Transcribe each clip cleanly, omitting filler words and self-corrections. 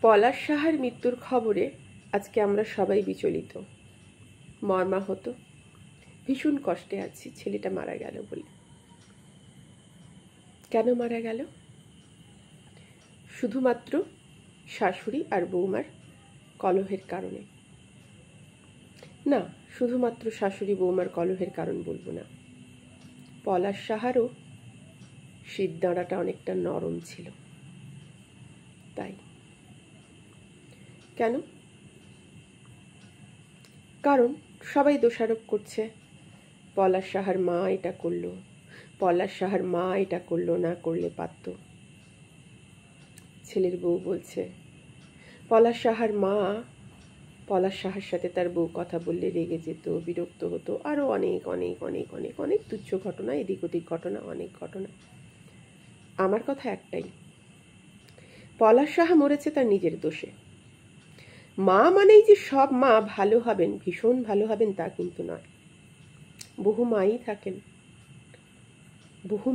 পলাশ সাহার মৃত্যুর খবরে আজকে আমরা সবাই বিচলিত, মর্মাহত, ভীষণ কষ্টে আছি। ছেলেটা মারা গেল বলে। কেন মারা গেল? শুধুমাত্র শাশুড়ি আর বৌমার কলহের কারণে না। শুধুমাত্র শাশুড়ি বৌমার কলহের কারণ বলবো না। পলাশ সাহারও শিরদাঁড়াটা অনেকটা নরম ছিল, তাই। কেন? কারণ সবাই দোষারোপ করছে, পলাশ সাহার মা এটা করলো, পলাশ সাহার মা এটা করলো, না করলে পারত। ছেলের বউ বলছে পলাশ সাহার মা পলাশ সাহার সাথে তার বউ কথা বললে রেগে যেত, বিরক্ত হতো, আরও অনেক অনেক অনেক অনেক অনেক তুচ্ছ ঘটনা, এদিক ওদিক ঘটনা, অনেক ঘটনা। আমার কথা একটাই, পলাশ সাহা মরেছে তার নিজের দোষে। মা মানেই যে সব মা ভালো হবেন, ভীষণ ভালো হবেন, তা কিন্তু নয়। বহু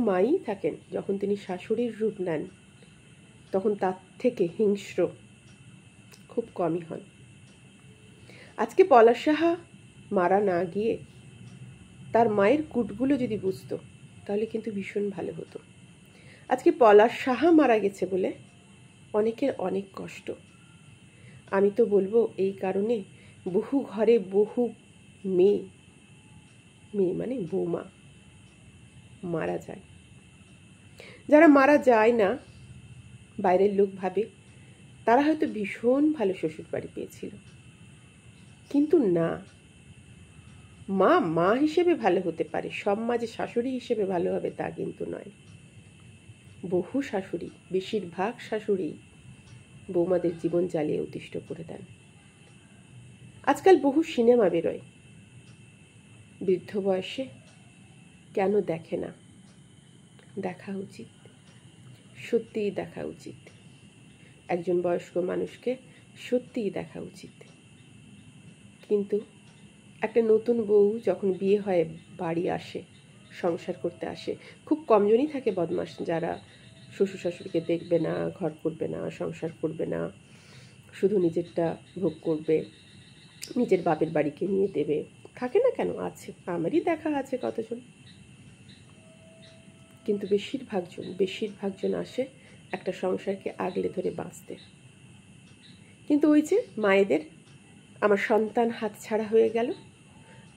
মাই থাকেন যখন তিনি শাশুড়ির রূপ নেন, তখন তার থেকে হিংস্র খুব কমই হন। আজকে পলাশ সাহা মারা না গিয়ে তার মায়ের কুটগুলো যদি বুঝতো, তাহলে কিন্তু ভীষণ ভালো হতো। আজকে পলাশ সাহা মারা গেছে বলে অনেকের অনেক কষ্ট। আমি তো বলবো এই কারণে বহু ঘরে বহু মেয়ে মানে বৌমা মারা যায়। যারা মারা যায় না, বাইরের লোক ভাবে তারা হয়তো ভীষণ ভালো শ্বশুর বাড়ি পেয়েছিল, কিন্তু না। মা হিসেবে ভালো হতে পারে, সব মা যে শাশুড়ি হিসেবে ভালো হবে তা কিন্তু নয়। বহু শাশুড়ি, বেশিরভাগ শাশুড়ি বৌমাদের জীবন জ্বালিয়ে অতিষ্ঠ করে দেন। আজকাল বহু সিনেমা বেরোয়, বৃদ্ধ বয়সে কেন দেখে না? দেখা উচিত, সত্যিই দেখা উচিত। একজন বয়স্ক মানুষকে সত্যিই দেখা উচিত। কিন্তু একটা নতুন বউ যখন বিয়ে হয়ে বাড়ি আসে, সংসার করতে আসে, খুব কমজনই থাকে বদমাশ, যারা শ্বশুর শাশুড়িকে দেখবে না, ঘর করবে না, সংসার করবে না, শুধু নিজেরটা ভোগ করবে, নিজের বাপের বাড়িকে নিয়ে দেবে। থাকে না কেন? আছে, আমারই দেখা আছে কতজন। কিন্তু বেশিরভাগ জন আসে একটা সংসারকে আগলে ধরে বাঁচতে। কিন্তু ওই যে মায়েদের, আমার সন্তান হাতছাড়া হয়ে গেল,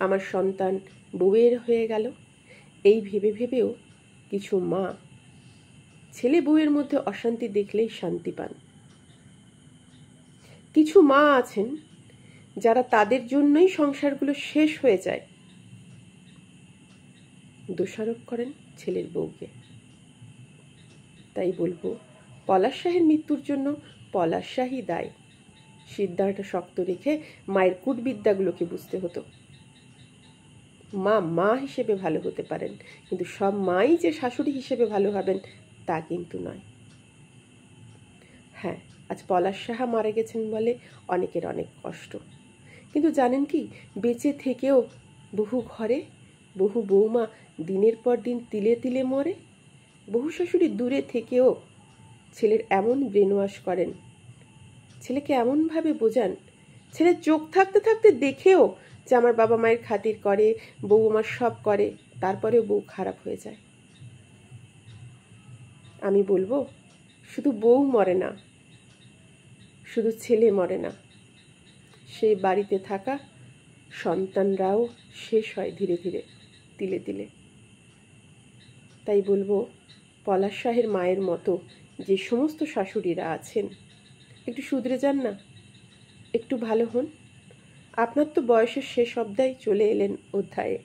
আমার সন্তান বউয়ের হয়ে গেল, এই ভেবেও কিছু মা ছেলে বউয়ের মধ্যে অশান্তি দেখলেই শান্তি পান। কিছু মা আছেন যারা তাদের জন্যই সংসারগুলো শেষ হয়ে যায়, দোষারোপ করেন ছেলের বউকে। তাই বলবো, পলাশ শাহের মৃত্যুর জন্য পলাশ শাহই দায়ী। সিদ্ধাটা শক্ত রেখে মায়ের কূটবিদ্যাগুলোকে বুঝতে হতো। মা হিসেবে ভালো হতে পারেন, কিন্তু সব মাই যে শাশুড়ি হিসেবে ভালো হবেন তা কিন্তু নয়। হ্যাঁ, আজ পলাশ সাহা মারা গেছেন বলে অনেকের অনেক কষ্ট, কিন্তু জানেন কি, বেঁচে থেকেও বহু ঘরে বহু বৌমা দিনের পর দিন তিলে তিলে মরে। বহু শাশুড়ি দূরে থেকেও ছেলের এমন ব্রেন ওয়াশ করেন, ছেলেকে এমনভাবে বোঝান, ছেলে চোখ থাকতে থাকতে দেখেও যে আমার বাবা মায়ের খাতির করে, বউ আমার সব করে, তারপরেও বউ খারাপ হয়ে যায়। আমি বলবো, শুধু বউ মরে না, শুধু ছেলে মরে না, সেই বাড়িতে থাকা সন্তানরাও শেষ হয় ধীরে ধীরে, তিলে তিলে। তাই বলবো, পলাশ শাহের মায়ের মতো যে সমস্ত শাশুড়িরা আছেন, একটু শুধরে যান না, একটু ভালো হন। আপনার তো বয়সের শেষ অধ্যায় চলে এলেন অধ্যায়ে।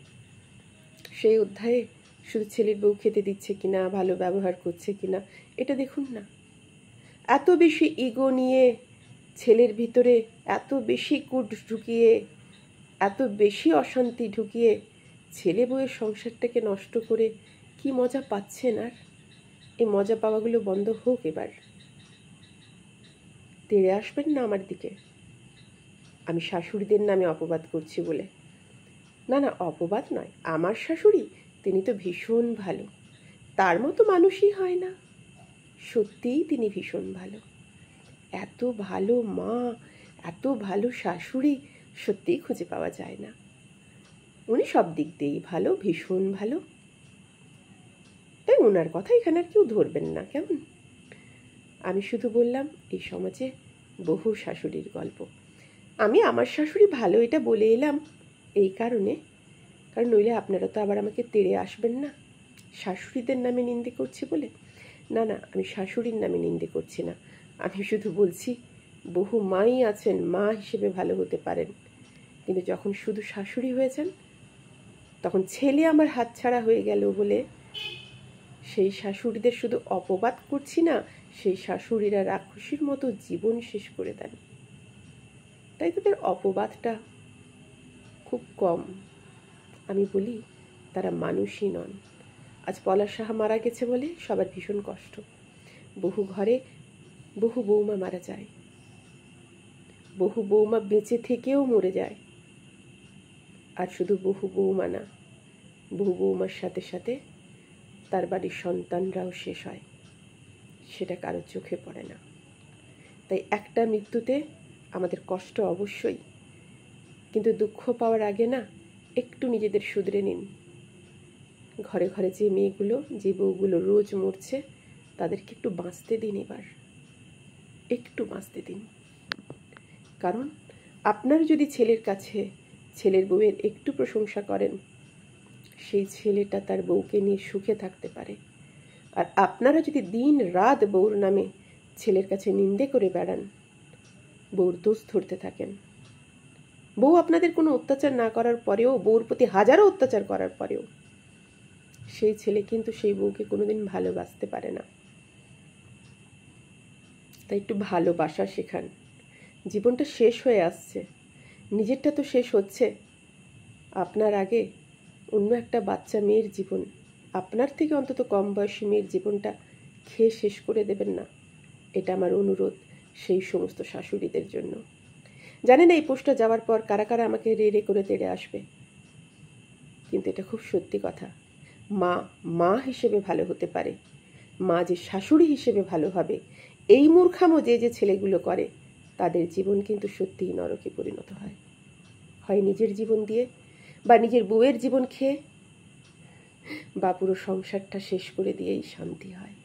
সেই অধ্যায়ে শুধু ছেলের বউ খেতে দিচ্ছে কিনা, ভালো ব্যবহার করছে কিনা, এটা দেখুন না। এত বেশি ইগো নিয়ে ছেলের ভিতরে এত বেশি কুট ঢুকিয়ে, এত বেশি অশান্তি ঢুকিয়ে ছেলে বউয়ের সংসারটাকে নষ্ট করে কি মজা পাচ্ছেন? আর এই মজা পাওয়াগুলো বন্ধ হোক এবার। তেড়ে আসবেন না আমার দিকে আমি শাশুড়িদের নামে অপবাদ করছি বলে। না, অপবাদ নয়। আমার শাশুড়ি, তিনি তো ভীষণ ভালো, তার মতো মানুষই হয় না। সত্যিই তিনি ভীষণ ভালো। এত ভালো মা, এত ভালো শাশুড়ি সত্যিই খুঁজে পাওয়া যায় না। উনি সব দিক দিয়েই ভালো, ভীষণ ভালো। তাই ওনার কথা এখানে আর কেউ ধরবেন না, কেমন? আমি শুধু বললাম এই সমাজে বহু শাশুড়ির গল্প। আমি আমার শাশুড়ি ভালো এটা বলে এলাম এই কারণে, কারণ নইলে আপনারা তো আবার আমাকে তেড়ে আসবেন না শাশুড়িদের নামে নিন্দে করছি বলে। না না, আমি শাশুড়ির নামে নিন্দে করছি না, আমি শুধু বলছি বহু মাই আছেন মা হিসেবে ভালো হতে পারেন, কিন্তু যখন শুধু শাশুড়ি হয়েছেন তখন ছেলে আমার হাতছাড়া হয়ে গেল বলে সেই শাশুড়িদের শুধু অপবাদ করছি না, সেই শাশুড়িরা রাক্ষসীর মতো জীবন শেষ করে দেন। তাই তাদের অপবাদটা খুব কম। আমি বলি তারা মানুষই নন। আজ পলাশ সাহা মারা গেছে বলে সবার ভীষণ কষ্ট। বহু ঘরে বহু বৌমা মারা যায়, বহু বৌমা বেঁচে থেকেও মরে যায়। আর শুধু বহু বৌমা না, বহু বৌমার সাথে সাথে তার বাড়ির সন্তানরাও শেষ হয়, সেটা কারোর চোখে পড়ে না। তাই একটা মৃত্যুতে আমাদের কষ্ট অবশ্যই, কিন্তু দুঃখ পাওয়ার আগে না একটু নিজেদের শুধরে নিন। ঘরে ঘরে যে মেয়েগুলো, যে বউগুলো রোজ মরছে, তাদেরকে একটু বাঁচতে দিন, এবার একটু বাঁচতে দিন। কারণ আপনার যদি ছেলের কাছে ছেলের বউয়ের একটু প্রশংসা করেন, সেই ছেলেটা তার বউকে নিয়ে সুখে থাকতে পারে। আর আপনারা যদি দিন রাত বউর নামে ছেলের কাছে নিন্দে করে বেড়ান, বউর দোষ ধরতে থাকেন, বউ আপনাদের কোনো অত্যাচার না করার পরেও, বউর প্রতি হাজারো অত্যাচার করার পরেও সেই ছেলে কিন্তু সেই বউকে কোনোদিন ভালোবাসতে পারে না। তাই একটু ভালোবাসা শেখান। জীবনটা শেষ হয়ে আসছে, নিজেরটা তো শেষ হচ্ছে, আপনার আগে অন্য একটা বাচ্চা মেয়ের জীবন, আপনার থেকে অন্তত কম বয়সী মেয়ের জীবনটা খেয়ে শেষ করে দেবেন না। এটা আমার অনুরোধ সেই সমস্ত শাশুড়িদের জন্য। জানেন এই পোস্টটা যাওয়ার পর কারা কারা আমাকে রে রে করে তেড়ে আসবে, কিন্তু এটা খুব সত্যি কথা। মা মা হিসেবে ভালো হতে পারে, মা যে শাশুড়ি হিসেবে ভালো হবে, এই মূর্খামো যে যে ছেলেগুলো করে, তাদের জীবন কিন্তু সত্যিই নরকে পরিণত হয়। হয় নিজের জীবন দিয়ে, বা নিজের বউয়ের জীবন খেয়ে, বা পুরো সংসারটা শেষ করে দিয়েই শান্তি হয়।